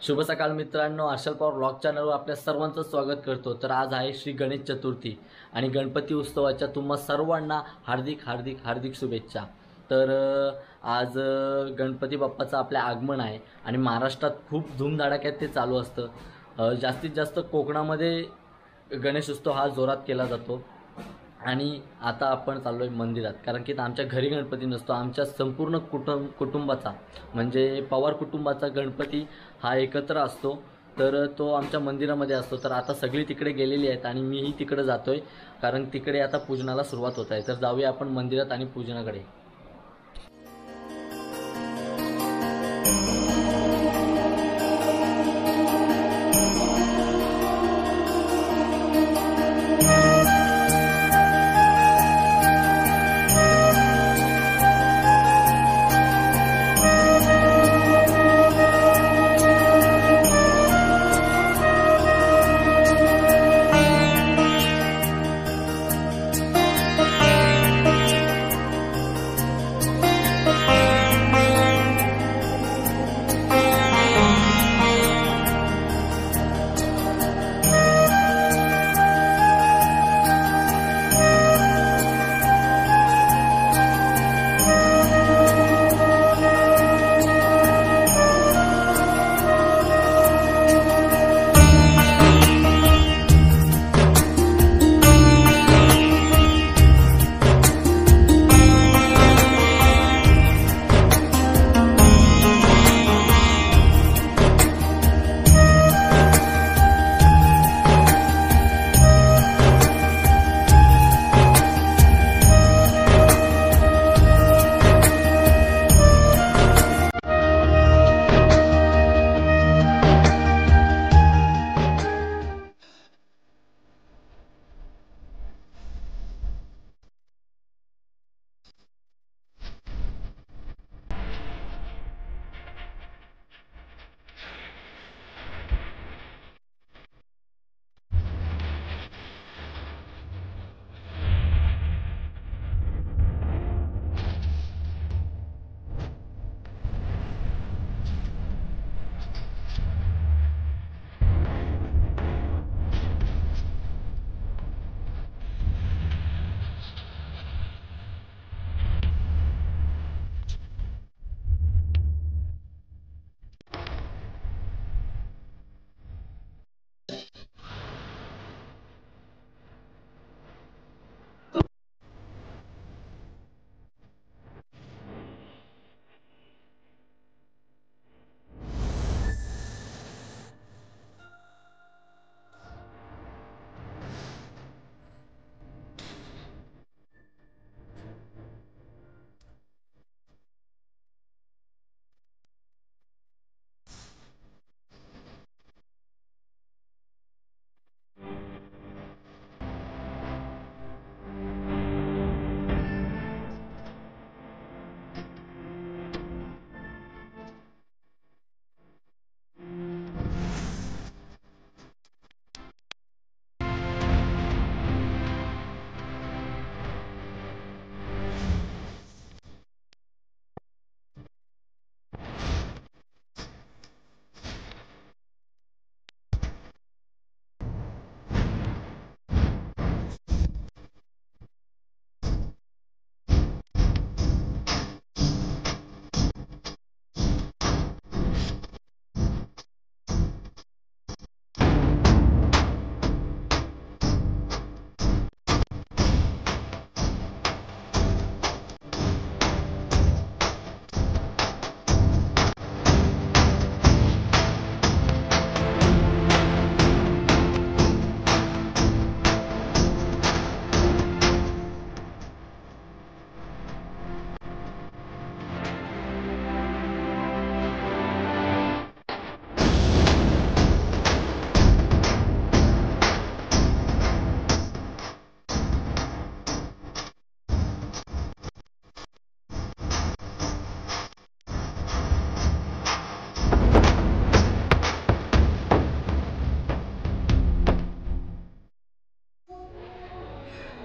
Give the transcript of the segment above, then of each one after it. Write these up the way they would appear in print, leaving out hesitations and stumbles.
शुभ सकाळ मित्रांनो, हर्षल पवार व्लॉग चॅनलवर आपल्या सर्वांचं स्वागत करतो। तर आज आहे श्री गणेश चतुर्थी आणि गणपती उत्सवाच्या तुम्हा सर्वांना हार्दिक हार्दिक हार्दिक शुभेच्छा। तर आज गणपती बाप्पाचं आपले आगमन आहे आणि महाराष्ट्रात खूप धूमधडाक्यात ते चालू असतं। जास्तीत जास्त कोकणामध्ये गणेश उत्सव हा जोरात केला जातो आणि आता आपण चाललोय मंदिरात, कारण की आमच्या घरी गणपती नसतो। आमच्या संपूर्ण कुटुंबाचा म्हणजे पवार कुटुंबाचा गणपती हा एकत्र असतो, तर तो आमच्या मंदिरामध्ये असतो। तर आता सगळी तिकडे गेलेली आहेत आणि मीही तिकडे जातोय, कारण तिकडे आता पूजनाला सुरुवात होत आहे। तर जाऊया आपण मंदिरात आणि पूजनाकडे।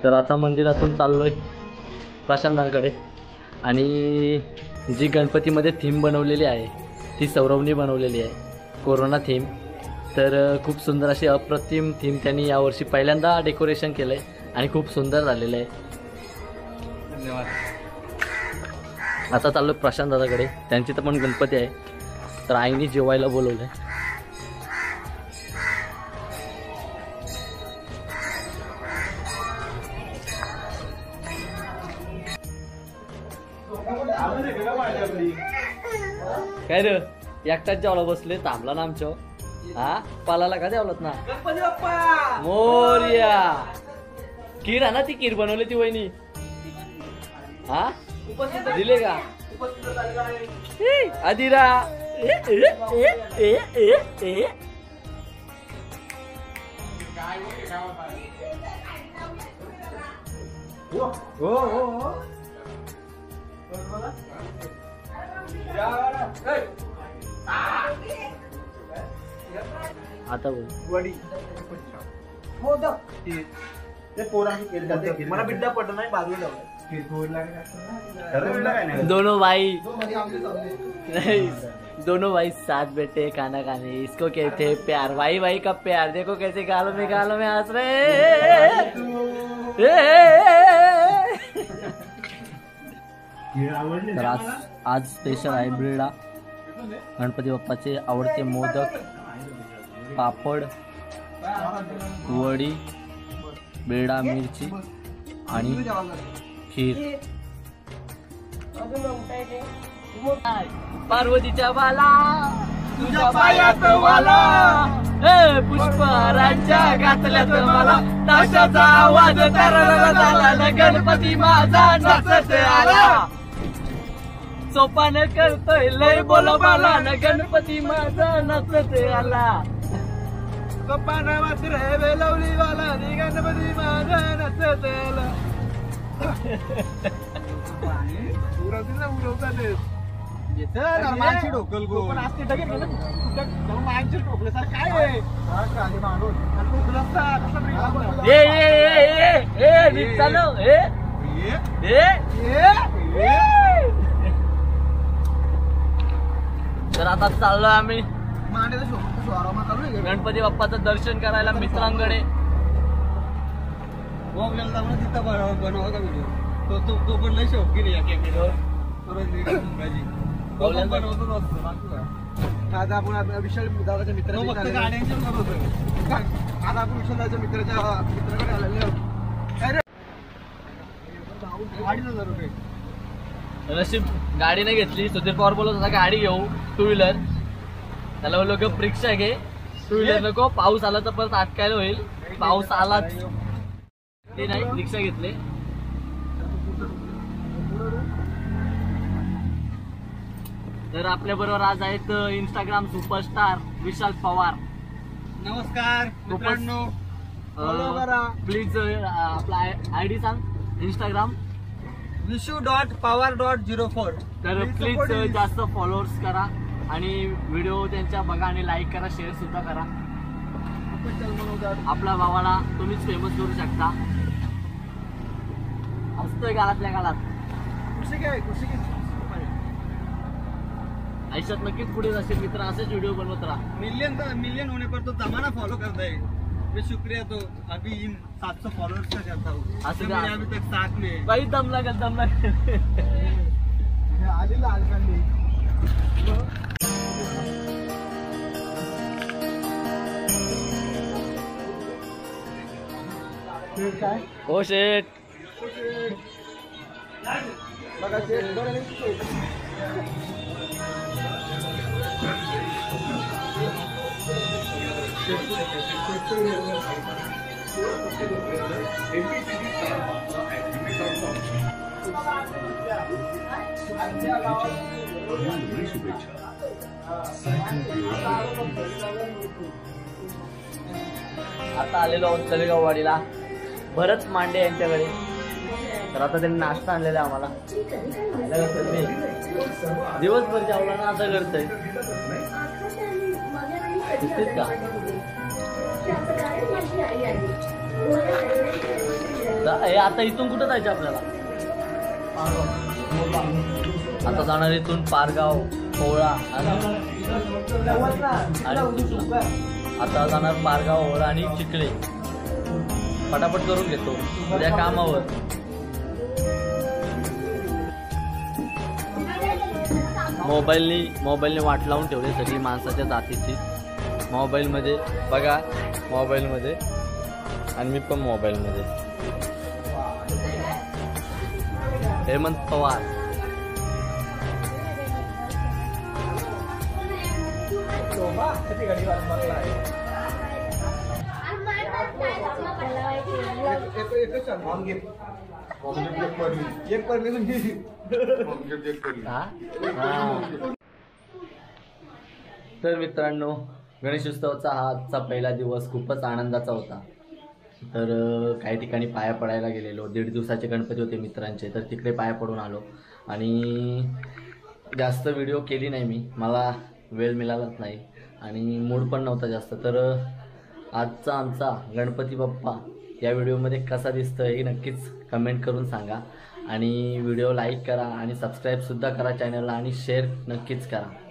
तर आता मंदिरातून चाललोय प्रशांतांकडे आणि जी गणपतीमध्ये थीम बनवलेली आहे ती सौरवनी बनवलेली आहे, कोरोना थीम. तर खूप सुंदर अशी अप्रतिम थीम त्यांनी यावर्षी पहिल्यांदा डेकोरेशन केलं आहे आणि खूप सुंदर झालेलं आहे. धन्यवाद. आता चाललो प्रशांत दादाकडे, त्यांची तर पण गणपती आहे, तर आईने जेवायला बोलवलं आहे. काय रे एकटाच जेवला बसले, थांबला ना आमच्या. हा पालाला का जेवलात ना. गणपती बाप्पा मोरया. खीर आहे ना, ती खीर बनवली ती वहिनी. हा दिले का आदिरा. आता बोल. वडी ते पोरांनी केलं, मला बिड्डा पडलं नाही, बाजूला दोनों भाई नहीं, दोनों भाई साथ बैठे खाना खाने, इसको कहते हैं प्यार. भाई भाई का प्यार. देखो कैसे गालों में हंस रहे. तर आज स्पेशल आहे बिरडा, गणपती बाप्पाचे आवडते मोदक, पापड, वडी, बिरडा, मिरची आणि खीर. पार्वतीच्या बाला तुझ्या पायात वाला, पुष्पराच्या घातल्यात मला, ताशाचा आवाज झाला, गणपती माझा नाचत आला. सोपान करतोय लय बोला बाला, गणपती माझा नाचत आला. सोपाना मात्र बेलवली वाला, गणपती माझा नाचत आला. माणशी ढोकल गो माणशी ठोकले सर काय चालू. तर आता चाललोय आम्ही गणपती बाप्पाचं दर्शन करायला मित्रांकडे. बनवा का व्हिडिओ, तो पण लय शौकीन आहे. आता आपण आता विशाल दादाच्या मित्राच्या आता आपण विशाल दादाच्या मित्राकडे आलेले आहोत. 2,500 रुपये नशीब गाडी नाही घेतली. सुधीर पवार बोलत होता गाडी घेऊ, 2 व्हीलर. त्याला बोललो ग रिक्षा घे, 2 व्हीलर नको, पाऊस आला तर परत अटकायला होईल. पाऊस आलाच ते नाही, रिक्षा घेतले. तर आपल्या बरोबर आज आहेत इंस्टाग्राम सुपरस्टार विशाल पवार. नमस्कार मित्रांनो, प्लीज आपला आयडी सांग इंस्टाग्राम. vishu.power.04. तर प्लीज जास्त फॉलोअर्स करा आणि व्हिडिओ त्यांच्या बघा आणि लाईक करा, शेअर सुद्धा करा. आपल्या भावाला तुम्हीच फेमस करू शकता. हसतोय गालातल्या गालात. आयुष्यात नक्कीच पुढे जाशील मित्र, असेच व्हिडिओ बनवत राहा. मिलियन होने पर तो जमाना फॉलो करता है. मैं शुक्रिया, तो अभी इन 700 फॉलोअर्स का करता हूँ. अभी तक साथ में भाई दम लागल. ओ शेट. आता आलेलो आहोत तळेगाव वाडीला भरत मांडे यांच्याकडे. तर आता त्यांनी नाश्ता आणलेला आहे आम्हाला. दिवसभर जेवला ना असं करतोय का. आता इथून कुठं जायचं आपल्याला? आता जाणार इथून पारगाव, ओवळा आणि आता जाणार पारगाव, ओवळा आणि चिखले. पटापट करून घेतो उद्या कामावर. मोबाईलने वाट लावून ठेवली सगळी माणसाच्या जातीची. मोबाईलमध्ये बघा, मोबाईलमध्ये आणि मी पण मोबाईलमध्ये. हेमंत पवार तर मित्रांनो, गणेशोत्सवाचा हा आजचा पहिला दिवस खूपच आनंदाचा होता. तर काही ठिकाणी पाया पडायला गेलेलो. 1.5 दिवसाचे गणपती होते मित्रांचे, तर तिकडे पाया पडून आलो. आणि जास्त व्हिडिओ केली नाही मी, मला वेळ मिळालाच नाही आणि मूड पण नव्हता जास्त. तर आजचा आमचा गणपती बाप्पा या व्हिडिओमध्ये कसा दिसतं हे नक्कीच कमेंट करून सांगा. आणि व्हिडिओ लाईक करा आणि सबस्क्राईबसुद्धा करा चॅनलला आणि शेअर नक्कीच करा.